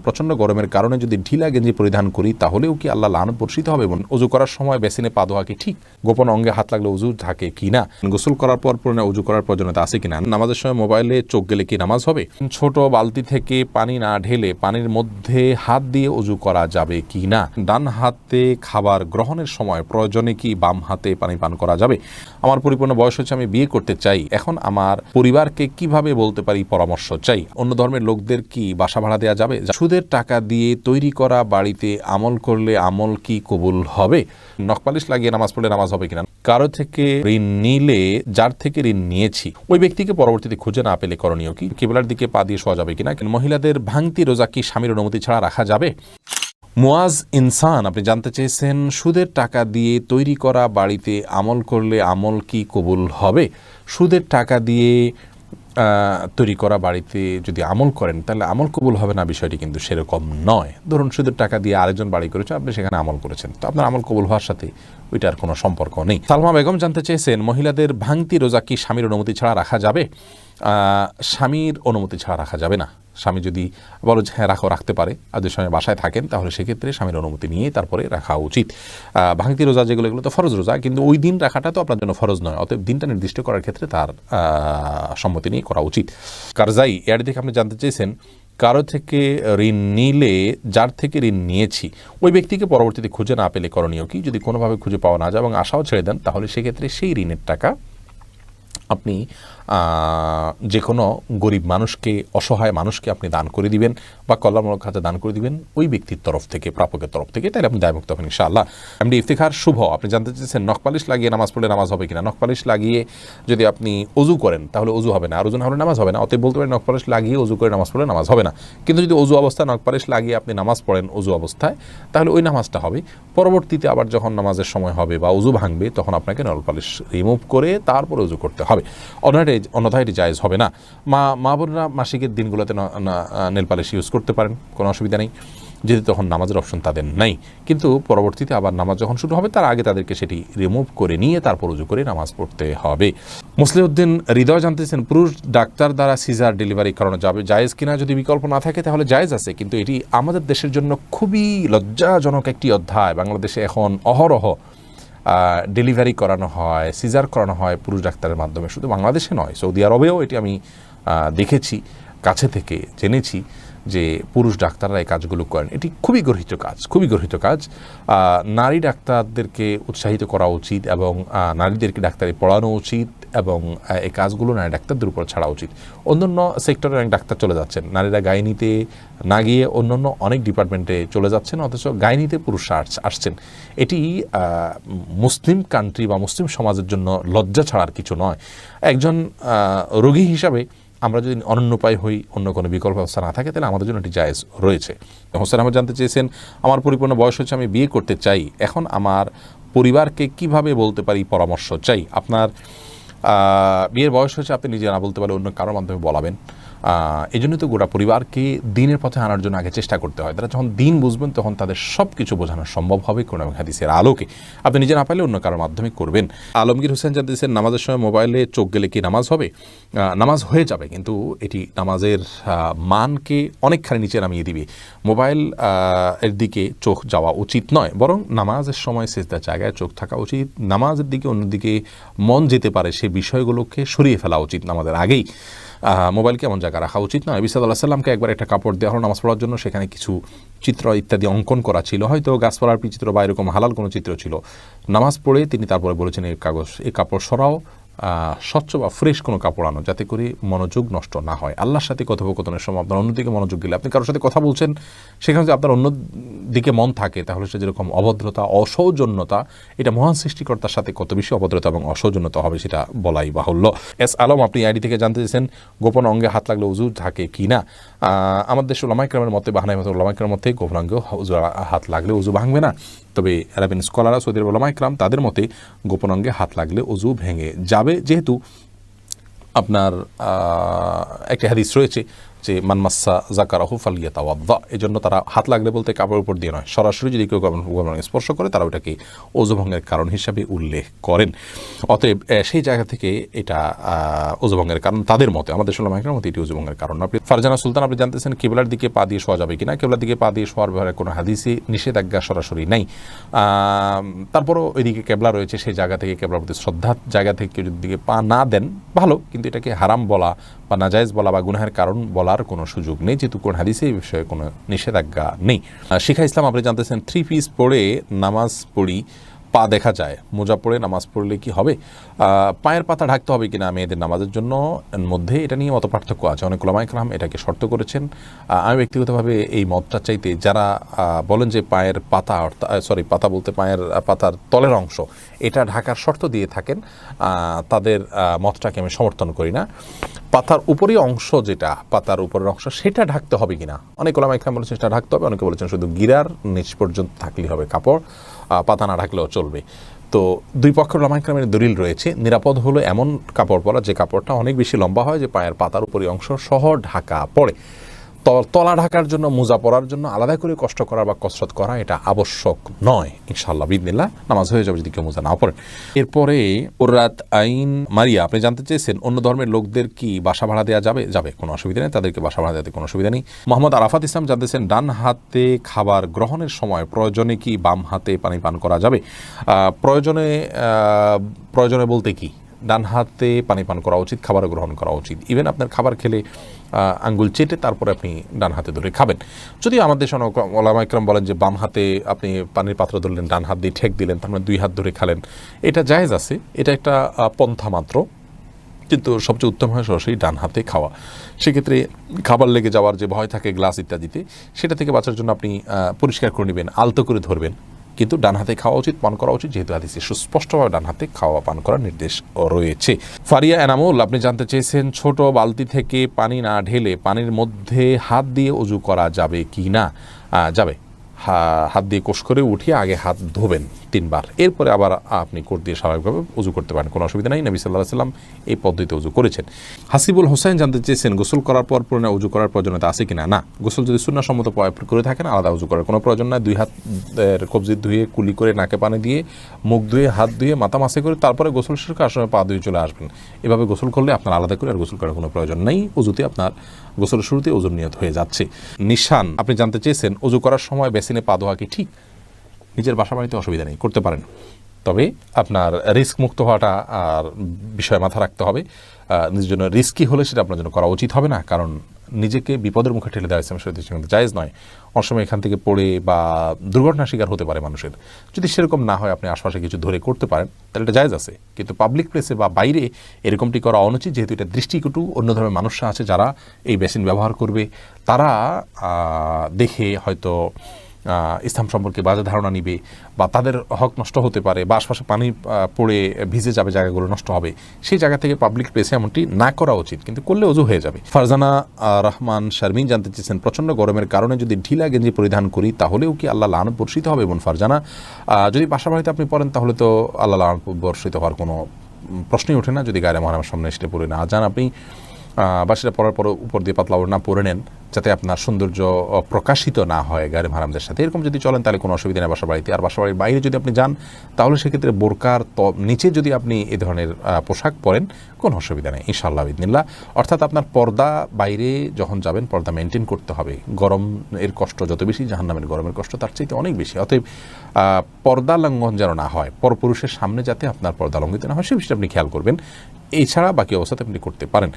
প্রচণ্ড গরমের কারণে যদি ঢিলা গেঞ্জি পরিধান করি তাহলেও কি আল্লাহ লানত বর্ষিত হবে? অজু করার সময় বেসিনে পা ধোয়া কি ঠিক? গোপন অঙ্গে হাত লাগলে উজু থাকে কি না? গোসল করার পর পুরনো উজু করার প্রয়োজনীয়তা আছে কিনা? নামাজের সময় মোবাইলে চোখ গেলে কি নামাজ হবে? ছোট বালতি থেকে পানি না ঢেলে পানির মধ্যে হাত দিয়ে উজু করা যাবে কি না? ডান হাতে খাবার গ্রহণের সময় প্রয়োজনে কি বাম হাতে পানি পান করা যাবে? আমার পরিপূর্ণ বয়স হচ্ছে, আমি বিয়ে করতে চাই, এখন আমার পরিবারকে কিভাবে বলতে পারি পরামর্শ চাই? অন্য ধর্মের লোকদের কি বাসা ভাড়া দেওয়া যাবে? সুদের টাকা দিয়ে তৈরি করা বাড়িতে আমল করলে আমল কি কবুল হবে? নখপালিশ লাগিয়ে নামাজ পড়লে নামাজ হবে কিনা? কারো থেকে ঋণ নিলে যার থেকে ঋণ নিয়েছি ওই ব্যক্তিকে পরবর্তীতে খুঁজে না পেলে করণীয় কি? কিবলার দিকে পা দিয়ে শোয়া যাবে কিনা? মহিলাদের ভাঙতি রোজা কি স্বামীর অনুমতি ছাড়া রাখা যাবে? মুয়াজ ইনসান আপনি জানতে চেয়েছেন, সুদের টাকা দিয়ে তৈরি করা বাড়িতে আমল করলে আমল কি কবুল হবে? সুদের টাকা দিয়ে তৈরি করা বাড়িতে যদি আমল করেন তাহলে আমল কবুল হবে না, বিষয়টি কিন্তু সেরকম নয়। ধরুন সুদের টাকা দিয়ে আরেকজন বাড়ি করেছে, আপনি সেখানে আমল করেছেন, তো আপনার আমল কবুল হওয়ার সাথে ওইটার কোনো সম্পর্ক নেই। সালমা বেগম জানতে চেয়েছেন, মহিলাদের ভাঙতি রোজা কি স্বামীর অনুমতি ছাড়া রাখা যাবে? স্বামীর অনুমতি ছাড়া রাখা যাবে না। স্বামী যদি বলো যে হ্যাঁ রাখো, রাখতে পারে, আর যদি স্বামী বাসায় থাকেন তাহলে সেক্ষেত্রে স্বামীর অনুমতি নিয়ে তারপরে রাখা উচিত। ভাঙতি রোজা যেগুলো, এগুলো তো ফরজ রোজা, কিন্তু ওই দিন রাখাটা তো আপনার জন্য ফরজ নয়, অতএব দিনটা নির্দিষ্ট করার ক্ষেত্রে তার সম্মতি নিয়ে করা উচিত। কারজাই এর দিকে আপনি জানতে চেয়েছেন, কারো থেকে ঋণ নিলে যার থেকে ঋণ নিয়েছি ওই ব্যক্তিকে পরবর্তীতে খুঁজে না পেলে করণীয় কি? যদি কোনোভাবে খুঁজে পাওয়া না যায় এবং আশাও ছেড়ে দেন তাহলে সেক্ষেত্রে সেই ঋণের টাকা আপনি যে কোনো গরিব মানুষকে, অসহায় মানুষকে আপনি দান করে দিবেন বা কল্যাণমূলক খাতে দান করে দিবেন ওই ব্যক্তির তরফ থেকে, প্রাপকের তরফ থেকে, তাহলে আপনি দায়মুক্ত হবেন ইনশাআল্লাহ। এমডি ইফতিখার শুভ আপনি জানতে চেয়েছেন, নখপালিশ লাগিয়ে নামাজ পড়লে নামাজ হবে কিনা? নখপালিশ লাগিয়ে যদি আপনি অজু করেন তাহলে অজু হবে না, আর ওজু না হলে নামাজ হবে না, অতএব বলতে পারেন নখপালিশ লাগিয়ে অজু করে নামাজ পড়লে নামাজ হবে না। কিন্তু যদি অজু অবস্থায় নখপালিশ লাগিয়ে আপনি নামাজ পড়েন অজু অবস্থায়, তাহলে ওই নামাজটা হবে। পরবর্তীতে আবার যখন নামাজের সময় হবে বা অজু ভাঙবে তখন আপনাকে নখপালিশ রিমুভ করে তারপর অজু করতে হবে, অন্যথায় এটি জায়েজ হবে না। মা বোনরা মাসিকের দিনগুলোতে নেল পালিশ ইউজ করতে পারেন, কোনো অসুবিধা নেই, যদি তখন নামাজের অপশন তাদের নাই। কিন্তু পরবর্তীতে আবার নামাজ যখন শুরু হবে তার আগে তাদেরকে সেটি রিমুভ করে নিয়ে তারপর উজু করে নামাজ পড়তে হবে। মুসলিউদ্দিন হৃদয় জানতেছেন, পুরুষ ডাক্তার দ্বারা সিজার ডেলিভারি করানো যাবে, জায়েজ কিনা? যদি বিকল্প না থাকে তাহলে জায়েজ আছে, কিন্তু এটি আমাদের দেশের জন্য খুবই লজ্জাজনক একটি অধ্যায়। বাংলাদেশে এখন অহরহ ডেলিভারি করানো হয়, সিজার করানো হয় পুরুষ ডাক্তারের মাধ্যমে। শুধু বাংলাদেশে নয়, সৌদি আরবেও এটি আমি দেখেছি, কাছে থেকে জেনেছি যে পুরুষ ডাক্তাররা এই কাজগুলো করেন। এটি খুবই গর্হিত কাজ, খুবই গর্হিত কাজ। নারী ডাক্তারদেরকে উৎসাহিত করা উচিত এবং নারীদেরকে ডাক্তারি পড়ানো উচিত এবং এই কাজগুলো নারী ডাক্তারদের উপর ছাড়া উচিত। অন্যান্য সেক্টরে অনেক ডাক্তার চলে যাচ্ছেন, নারীরা গাইনিতে না গিয়ে অন্যান্য অনেক ডিপার্টমেন্টে চলে যাচ্ছেন, অথচ গাইনিতে পুরুষরা আসছেন। এটি মুসলিম কান্ট্রি বা মুসলিম সমাজের জন্য লজ্জা ছাড়ার কিছু নয়। একজন রোগী হিসাবে আমরা যদি অনন্যোপায় হই, অন্য কোনো বিকল্প ব্যবস্থা না থাকে, তাহলে আমাদের জন্য এটি জায়েজ রয়েছে। হোসেন আহমদ জানতে চেয়েছেন, আমার পরিপূর্ণ বয়স হচ্ছে, আমি বিয়ে করতে চাই, এখন আমার পরিবারকে কিভাবে বলতে পারি পরামর্শ চাই? আপনার বিয়ের বয়স হচ্ছে, আপনি নিজে না বলতে পারলে অন্য কারোর মাধ্যমে বলাবেন। এই জন্য তো গোটা পরিবারকে দিনের পথে আনার জন্য আগে চেষ্টা করতে হয়। তারা যখন দিন বুঝবেন তখন তাদের সব কিছু বোঝানো সম্ভব হবে কোরআন এবং হাদিসের আলোকে। আপনি নিজে না পারলে অন্য কারোর মাধ্যমে করবেন। আলমগীর হোসেন জানতেছেন, নামাজের সময় মোবাইলে চোখ গেলে কি নামাজ হবে? নামাজ হয়ে যাবে, কিন্তু এটি নামাজের মানকে অনেকখানি নিচে নামিয়ে দিবে। মোবাইল এর দিকে চোখ যাওয়া উচিত নয়, বরং নামাজের সময় সিজদার জায়গায় চোখ থাকা উচিত। নামাজের দিকে অন্যদিকে মন যেতে পারে সে বিষয়গুলোকে সরিয়ে ফেলা উচিত নামাজের আগেই। মোবাইলকে এমন জায়গা রাখা উচিত নয়। নবী সাল্লাল্লাহু আলাইহি ওয়াসাল্লামকে একবার একটা কাপড় দেওয়া হলো নামাজ পড়ার জন্য, সেখানে কিছু চিত্র ইত্যাদি অঙ্কন করা ছিল, হয়তো গাছপালার চিত্র বা এরকম হালাল কোনো চিত্র ছিল। নামাজ পড়ে তিনি তারপরে বলেছেন, এই কাপড় সরাও, স্বচ্ছ বা ফ্রেশ কোনো কাপড় আনো, যাতে করে মনোযোগ নষ্ট না হয়। আল্লাহর সাথে কথোপকথনের সময় আপনার অন্যদিকে মনোযোগ গেলে, আপনি কারোর সাথে কথা বলছেন, সেখানে যদি আপনার অন্যদিকে মন থাকে তাহলে সে যেরকম অভদ্রতা, অসৌজন্যতা, এটা মহান সৃষ্টিকর্তার সাথে কত বেশি অভদ্রতা এবং অসৌজন্যতা হবে সেটা বলাই বাহুল্য। এস আলম আপনি আইডি থেকে জানতে চেয়েছেন, গোপন অঙ্গে হাত লাগলে উজু থাকে কি না? আমাদের দেশের উলামায়ে কেরামের মতে, বাহানাই মতে উলামায়ে কেরামের মতে গোপন অঙ্গে হাত লাগলে উজু ভাঙবে না। তবে আরবিন স্কলাররা, সৌদি আরবের উলামায়ে কেরাম, তাদের মতে গোপন অঙ্গে হাত লাগলে উজু ভেঙে যাবে, যেহেতু আপনার একটি হাদিস রয়েছে যে মানমাসা জাকারাহু ফালিয়াতাওয়াদ্দা, এই জন্য তারা হাত লাগলে বলতে কাপড়ের উপর দিয়ে নয়, সরাসরি যদি কেউ স্পর্শ করে তারা ওটাকে ওযু ভঙ্গের কারণ হিসাবে উল্লেখ করেন। অতএব সেই জায়গা থেকে এটা ওযু ভঙ্গের কারণ তাদের মতে, আমাদের উলামায়ে মতে এটি ওযু ভঙ্গের কারণ। আপনি ফারজানা সুলতান, আপনি জানতেছেন কিবলার দিকে পা দিয়ে শোয়া যাবে কিনা। কিবলার দিকে পা দিয়ে শোয়ার ব্যাপারে কোনো হাদিসে নিষেধাজ্ঞা সরাসরি নাই। তারপরও ওইদিকে কেবলা রয়েছে, সেই জায়গা থেকে কেবলার প্রতি শ্রদ্ধার জায়গা থেকে কেউ যদি দিকে পা না দেন ভালো, কিন্তু এটাকে হারাম বলা বা নাজায়েজ বলা বা গুনাহের কারণ বলার কোনো সুযোগ নেই, যেহেতু কোন হাদিসে এই বিষয়ে কোনো নিষেধাজ্ঞা নেই। শিখা ইসলাম, আপনি জানতেছেন 3 পিস পরে নামাজ পড়ি, পা দেখা যায়, মোজা পরে নামাজ পড়লে কি হবে? পায়ের পাতা ঢাকতে হবে কিনা মেয়েদের নামাজের জন্য মধ্যে এটা নিয়ে মত পার্থক্য আছে। অনেক উলামায়ে কেরাম এটাকে শর্ত করেছেন। আমি ব্যক্তিগতভাবে এই মতটা চাইতে, যারা বলেন যে পায়ের পাতা, পাতা বলতে পায়ের পাতার তলের অংশ এটা ঢাকার শর্ত দিয়ে থাকেন, তাদের মতটাকে আমি সমর্থন করি না। পাতার উপরের অংশ, যেটা পাতার উপরের অংশ, সেটা ঢাকতে হবে কিনা, অনেক উলামায়ে কেরাম বলেছেন সেটা ঢাকতে হবে, অনেকে বলেছেন শুধু গিরার নিচ পর্যন্ত থাকলেই হবে কাপড়, পাতা না ঢাকলেও চলবে। তো দুই পক্ষের উলামায়ে কেরামের দলিল রয়েছে। নিরাপদ হলো এমন কাপড় পরা যে কাপড়টা অনেক বেশি লম্বা হয়, যে পায়ের পাতার উপরের অংশ সহ ঢাকা পড়ে। তলা ঢাকার জন্য, মোজা পরার জন্য আলাদা করে কষ্ট করা বা কসরত করা এটা আবশ্যক নয়। ইনশাআল্লাহ বিইذনিল্লাহ নামাজ হয়ে যাবে যদি কেউ মোজা না পড়েন। এরপরে উরাত আইন মারিয়া, আপনি জানতে চেয়েছেন অন্য ধর্মের লোকদের কি বাসা ভাড়া দেওয়া যাবে? যাবে, কোনো অসুবিধা নেই, তাদেরকে বাসা ভাড়া দেওয়াতে কোনো অসুবিধা নেই। মোহাম্মদ আরাফাত ইসলাম জানতেছেন ডান হাতে খাবার গ্রহণের সময় প্রয়োজনে কি বাম হাতে পানি পান করা যাবে? প্রয়োজনে বলতে কি, ডান হাতে পানি পান করা উচিত, খাবার গ্রহণ করা উচিত। ইভেন আপনার খাবার খেলে আঙ্গুল চেটে তারপরে আপনি ডান হাতে ধরে খাবেন। যদিও আমাদের উলামায়ে কেরাম বলেন যে বাম হাতে আপনি পানির পাত্র ধরলেন, ডান হাত দিয়ে ঠেক দিলেন, তার মানে 2 হাত ধরে খালেন, এটা জায়েজ আছে, এটা একটা পন্থা মাত্র, কিন্তু সবচেয়ে উত্তম হয় সরাসরি ডান হাতে খাওয়া। সেক্ষেত্রে খাবার লেগে যাওয়ার যে ভয় থাকে গ্লাস ইত্যাদিতে, সেটা থেকে বাঁচার জন্য আপনি পরিষ্কার করে নেবেন, আলতো করে ধরবেন, কিন্তু ডান হাতে খাওয়া উচিত, পান করা উচিত, যেহেতু হাদিসে সুস্পষ্টভাবে ডান হাতে খাওয়া পান করার নির্দেশ রয়েছে। ফারিয়া এনামুল, আপনি জানতে চেয়েছেন ছোট বালতি থেকে পানি না ঢেলে পানির মধ্যে হাত দিয়ে ওযু করা যাবে কি না? যাবে। হাত দিয়ে কোষ করে উঠিয়ে আগে হাত ধোবেন 3 বার, এরপরে আবার আপনি কোট দিয়ে স্বাভাবিকভাবে ওযু করতে পারেন, কোনো অসুবিধা নাই। নবী সাল্লাল্লাহু আলাইহি ওয়াসাল্লাম এই পদ্ধতিতে ওযু করেছেন। হাসিবুল হোসেন জানতে চেয়েছেন গোসল করার পর পুনরায় ওযু করার প্রয়োজনীয়তা আছে কিনা? না, গোসল যদি সুন্নাহসম্মত করে থাকেন আলাদা ওযু করার কোনো প্রয়োজন নাই। 2 হাতের কবজি ধুয়ে, কুলি করে, নাকে পানি দিয়ে, মুখ ধুয়ে, হাত ধুয়ে, মাথা মাসে করে তারপরে গোসল শেষ করে আসার সময় পা ধুয়ে চলে আসবেন। এভাবে গোসল করলে আপনার আলাদা করে আর গোসল করার কোনো প্রয়োজন নেই। ওযুতে আপনার গোসলের শুরুতে ওযুর নিয়ত হয়ে যাচ্ছে। নিশান, আপনি জানতে চেয়েছেন ওযু করার সময় বেসিনে পা ধোয়া কি ঠিক? নিজের বাসা বাড়িতে অসুবিধা নেই, করতে পারেন, তবে আপনার রিস্ক মুক্ত হওয়াটা আর বিষয়ে মাথা রাখতে হবে। নিজের জন্য রিস্কি হলে সেটা আপনার জন্য করা উচিত হবে না, কারণ নিজেকে বিপদের মুখে ঠেলে দেওয়া ইসলামের শরীয়তে জায়েজ নয়। অনেক সময় এখান থেকে পড়ে বা দুর্ঘটনার শিকার হতে পারে মানুষের। যদি সেরকম না হয়, আপনি আশপাশে কিছু ধরে করতে পারেন, তাহলে এটা জায়েজ আছে, কিন্তু পাবলিক প্লেসে বা বাইরে এরকমটি করা অনুচিত, যেহেতু এটা দৃষ্টিকটু। অন্য ধরনের মানুষরা আছে যারা এই বেসিন ব্যবহার করবে, তারা দেখে হয়তো ইসলাম সম্পর্কে বাজে ধারণা নিবে, বা তাদের হক নষ্ট হতে পারে, বা আশপাশে পানি পড়ে ভিজে যাবে, জায়গাগুলো নষ্ট হবে। সেই জায়গা থেকে পাবলিক প্লেসে এমনটি না করা উচিত, কিন্তু করলে ওযু হয়ে যাবে। ফারজানা রহমান শারমিন জানতে চেয়েছেন প্রচণ্ড গরমের কারণে যদি ঢিলা গেঞ্জি পরিধান করি তাহলেও কি আল্লাহ লানত বর্ষিত হবে? এবং ফারজানা, যদি বাসা বাড়িতে আপনি পড়েন তাহলে তো আল্লাহ লানত বর্ষিত হওয়ার কোনো প্রশ্নই ওঠে না, যদি গায়ে মহারামের সামনে সেটা পড়ে না যান আপনি, বা সেটা পরার পর উপর দিয়ে পাতলা ওড়না পরে নেন, যাতে আপনার সৌন্দর্য প্রকাশিত না হয় গায়ের মাহারামদের সাথে। এরকম যদি চলেন তাহলে কোনো অসুবিধা নেই বাসা বাড়িতে। আর বাসা বাড়ির বাইরে যদি আপনি যান তাহলে সেক্ষেত্রে বোরকার নিচে যদি আপনি এ ধরনের পোশাক পরেন, কোনো অসুবিধা নেই ইনশাআল্লাহ বিইذনিল্লাহ। অর্থাৎ আপনার পর্দা, বাইরে যখন যাবেন পর্দা মেনটেন করতে হবে। গরম এর কষ্ট যত বেশি, জাহান্নামের গরমের কষ্ট তার চাইতে অনেক বেশি। অতএব পর্দা লঙ্ঘন যেন না হয়, পরপুরুষের সামনে যাতে আপনার পর্দা লঙ্ঘিত না হয়, সে বিষয়টা আপনি খেয়াল করবেন। এছাড়া বাকি অবস্থাতে আপনি করতে পারেন।